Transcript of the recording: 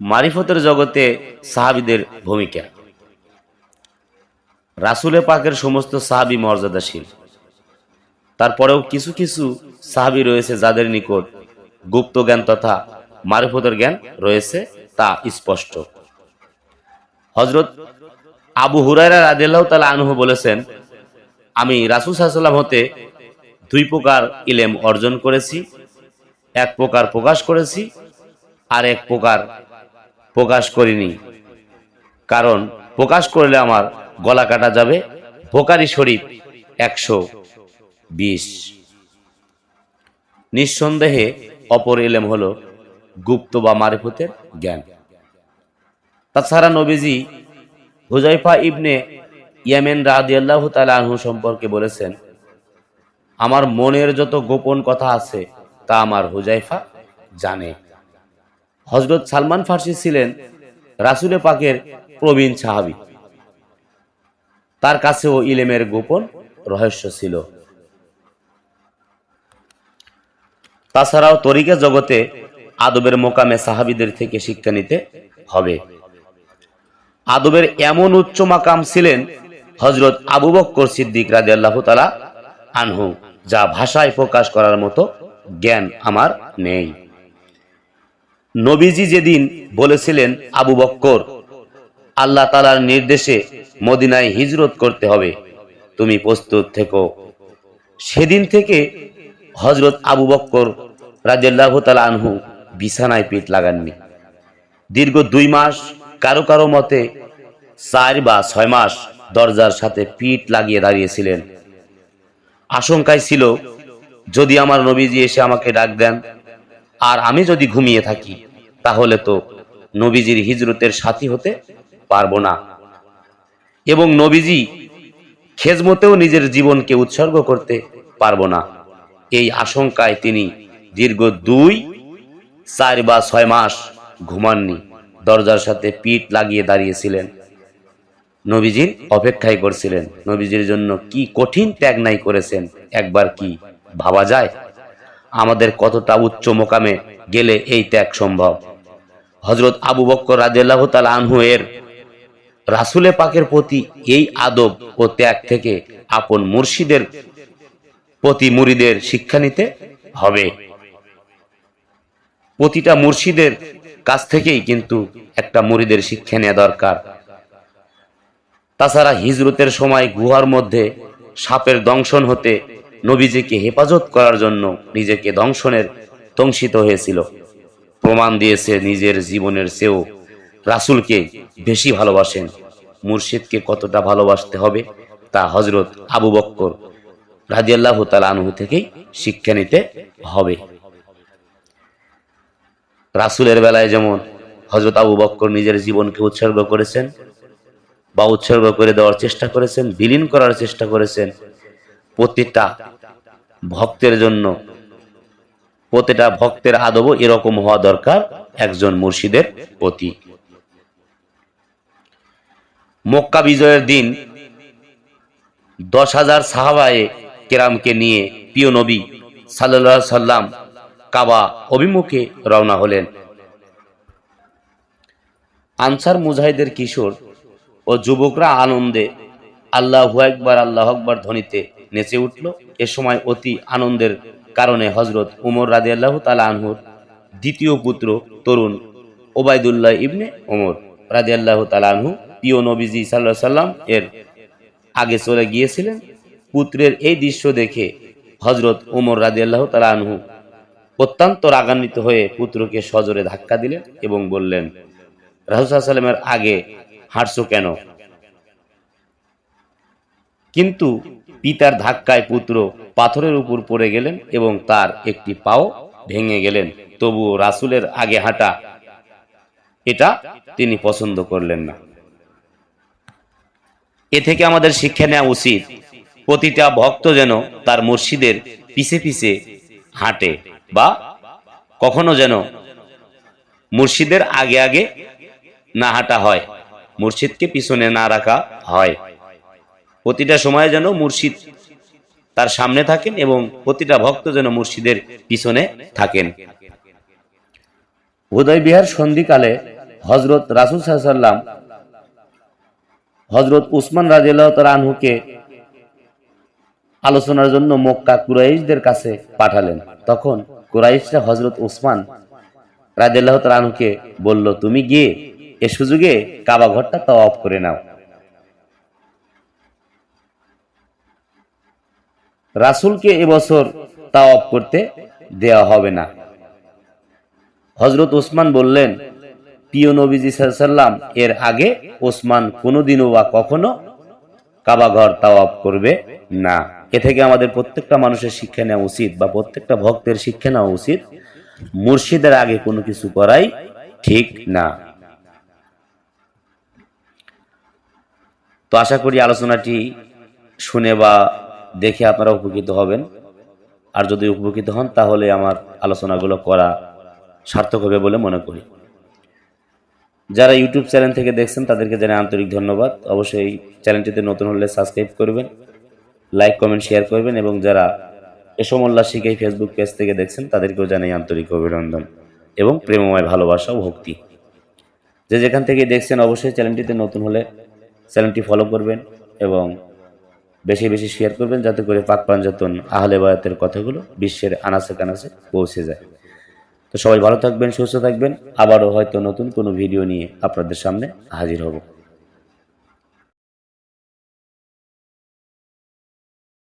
মারিফতের জগতে সাহাবীদের ভূমিকা। রাসূলে পাকের সমস্ত সাহাবী মর্যাদাশীল। তারপরেও কিছু কিছু সাহাবী রয়েছে যাদের নিকট গুপ্ত জ্ঞান তথা মারিফতের জ্ঞান রয়েছে, তা স্পষ্ট। হযরত আবু হুরায়রা রাদিয়াল্লাহু তাআলা আনহু বলেছেন, আমি রাসূল সাল্লাল্লাহু আলাইহি ওয়াসাল্লাম হতে দুই প্রকার ইলম অর্জন করেছি, এক প্রকার প্রকাশ করেছি আর এক প্রকার প্রকাশ করিনি, কারণ প্রকাশ করলে আমার গলা কাটা যাবে। বুখারী শরীফ 120। নিঃসন্দেহে অপর ইলম হলো গুপ্ত বা মারিফতের জ্ঞান। তাছাড়া নবীজি হুযায়ফা ইবনে ইয়ামান রাদিয়াল্লাহু তাআলা আনহু সম্পর্কে বলেছেন, আমার মনের যত গোপন কথা আছে তা আমার হুযায়ফা জানে। হযরত সালমান ফার্সি ছিলেন রাসূলে পাকের প্রবীণ সাহাবী। তার কাছেও ইলমের গোপন রহস্য ছিল। তাছাড়াও তরিকা জগতে আদবের মোকামে সাহাবীদের থেকে শিক্ষা নিতে হবে। আদবের এমন উচ্চ মাকাম ছিলেন হযরত আবু বকর সিদ্দিক রাদিয়াল্লাহু তাআলা আনহু, যা ভাষায় প্রকাশ করার মতো জ্ঞান আমার নেই। নবীজি যেদিন বলেছিলেন, আবু বকর, আল্লাহ তাআলার নির্দেশে মদিনায় হিজরত করতে হবে, তুমি প্রস্তুত থেকো, সেদিন থেকে হযরত আবু বকর রাদিয়াল্লাহু তাআলা আনহু বিছানায় পিঠ লাগাননি। দীর্ঘ 2 মাস, কারো কারো মতে 4 বা 6 মাস দরজার সাথে পিঠ লাগিয়ে দাঁড়িয়েছিলেন। আশঙ্কায় ছিল, যদি আমার নবীজি এসে আমাকে ডাক দেন আর আমি যদি ঘুমিয়ে থাকি, তাহলে তো নবীজির হিজরতের সাথী হতে পারবো না, এবং নবীজি খেজমতেও নিজের জীবনকে উৎসর্গ করতে পারবো না। এই আশঙ্কায় তিনি দীর্ঘ 2, 4 বা 6 মাস ঘুমাননি, দরজার সাথে পিঠ লাগিয়ে দাঁড়িয়েছিলেন, নবীজির অপেক্ষায় করছিলেন। নবীজির জন্য কি কঠিন ত্যাগ নাই করেছেন, একবার কি ভাবা যায়? আমাদের কতটা উচ্চ মোকামে গেলে এই ত্যাগ সম্ভব? হযরত আবু বকর রাদিয়াল্লাহু তাআলা আনহু এর রাসূলে পাকের প্রতি এই আদব ও ত্যাগ থেকে আপন মুর্শিদের প্রতি মুরিদের শিক্ষা নিতে হবে। প্রতিটা মুর্শিদের কাছ থেকেই কিন্তু একটা মুরিদের শিক্ষা নেওয়া দরকার। তাছাড়া হিজরতের সময় গুহার মধ্যে সাপের দংশন হতে নবীজিকে হেফাজত করার জন্য নিজেকে দংশিত হয়েছিল, প্রমাণ দিয়েছে নিজের জীবনের চেয়েও রাসূলকে বেশি ভালোবাসেন। মুর্শিদকে কতটা ভালোবাসতে হবে তা হযরত আবু বকর রাদিয়াল্লাহু তাআলা আনহু থেকেই শিক্ষা নিতে হবে। রাসূলের বেলায় যেমন হযরত আবু বকর নিজের জীবনকে উৎসর্গ করেছেন বা উৎসর্গ করে দেওয়ার চেষ্টা করেছেন, বিলীন করার চেষ্টা করেছেন, প্রতিটা ভক্তের জন্য, প্রতিটা ভক্তের আদবও এরকম হওয়া দরকার একজন মুর্শিদের প্রতি। মক্কা বিজয়ের দিন 10,000 সাহাবায়ে কেরামকে নিয়ে প্রিয় নবী সাল্লাল্লাহু আলাইহি সাল্লাম কাবা অভিমুখে রওনা হলেন। আনসার মুজাহিদের কিশোর ও যুবকরা আনন্দে আল্লাহু আকবার আল্লাহু আকবার ধ্বনিতে নেচে উঠল। এ সময় অতি আনন্দের কারণে হযরত উমর রাদিয়াল্লাহু তাআলা আনহুর দ্বিতীয় পুত্র তরুণ ওবাইদুল্লাহ ইবনে ওমর রাদিয়াল্লাহু তাআলা আনহু প্রিয় নবীজি সাল্লাল্লাহু আলাইহি সাল্লাম এর আগে চলে গিয়েছিলেন। পুত্রের এই দৃশ্য দেখে হযরত উমর রাদিয়াল্লাহু তাআলা আনহু অত্যন্ত রাগান্বিত হয়ে পুত্রকে সজোরে ধাক্কা দিলেন এবং বললেন, রাসূল সাল্লাল্লাহু আলাইহি সাল্লামের আগে হাঁটছো কেন? কিন্তু পিতার ধাক্কায় পুত্র পাথরের উপর পড়ে গেলেন এবং তার একটি পাও ভেঙে গেলেন। তবুও রাসূলের আগে হাঁটা, এটা তিনি পছন্দ করলেন না। এ থেকে আমাদের শিক্ষা নেওয়া উচিত, প্রতিটা ভক্ত যেন তার মুর্শিদের পিছে পিছে হাঁটে, বা কখনো যেন মুর্শিদের আগে আগে না হাঁটা হয়, মুর্শিদকে পিছনে না রাখা হয়। প্রতিটা সময়ে যেন মুর্শিদ তার সামনে থাকেন এবং প্রতিটা ভক্ত যেন মুর্শিদের পিছনে থাকেন। হুদায়বিয়ার সন্ধিকালে হযরত রাসূল সাল্লাল্লাহু আলাইহি ওয়াসাল্লাম হযরত উসমান রাদিয়াল্লাহু তাআলা আনহুকে আলোচনার জন্য মক্কা কুরাইশদের কাছে পাঠালেন। তখন কুরাইশরা হযরত উসমান রাদিয়াল্লাহু তাআলা আনহুকে বলল, তুমি গিয়ে এ সুযোগে কাবা ঘরটা তাওয়াফ করে নাও। রাসূলকে এবছর তাওয়াফ করতে দেওয়া হবে না। হযরত উসমান বললেন, প্রিয় নবীজি সাল্লাল্লাহু আলাইহি ওয়াসাল্লাম এর আগে ওসমান কোনোদিনও বা কখনো কাবা ঘর তাওয়াফ করবে না। এ থেকে আমাদের প্রত্যেকটা মানুষের শিক্ষা নেওয়া উচিত, বা প্রত্যেকটা ভক্তের শিক্ষা নেওয়া উচিত, মুর্শিদের আগে কোনো কিছু করাই ঠিক না। তো আশা করি আলোচনাটি শুনে বা দেখে আপনারা উপকৃত হবেন। আর যদি উপকৃত হন তাহলে আমার আলোচনাগুলো করা সার্থক হবে বলে মনে করি। যারা ইউটিউব চ্যানেল থেকে দেখছেন তাদেরকে জানাই আন্তরিক ধন্যবাদ। অবশ্যই চ্যানেলটিতে নতুন হলে সাবস্ক্রাইব করবেন, লাইক কমেন্ট শেয়ার করবেন, এবং যারা এসমোল্লা শিখাই ফেসবুক পেজ থেকে দেখছেন তাদেরকেও জানাই আন্তরিক অভিনন্দন এবং প্রেমময় ভালোবাসা ও ভক্তি। যে যেখান থেকে দেখছেন অবশ্যই চ্যানেলটিতে নতুন হলে চ্যানেলটি ফলো করবেন এবং বেশি বেশি শেয়ার করবেন, যাতে করে পাক পাঞ্জাতন আহলে বায়াতের কথাগুলো বিশ্বের আনাচে কানাচে পৌঁছে যায়। তো সবাই ভালো থাকবেন, সুস্থ থাকবেন। আবারও হয়তো নতুন কোনো ভিডিও নিয়ে আপনাদের সামনে হাজির হব।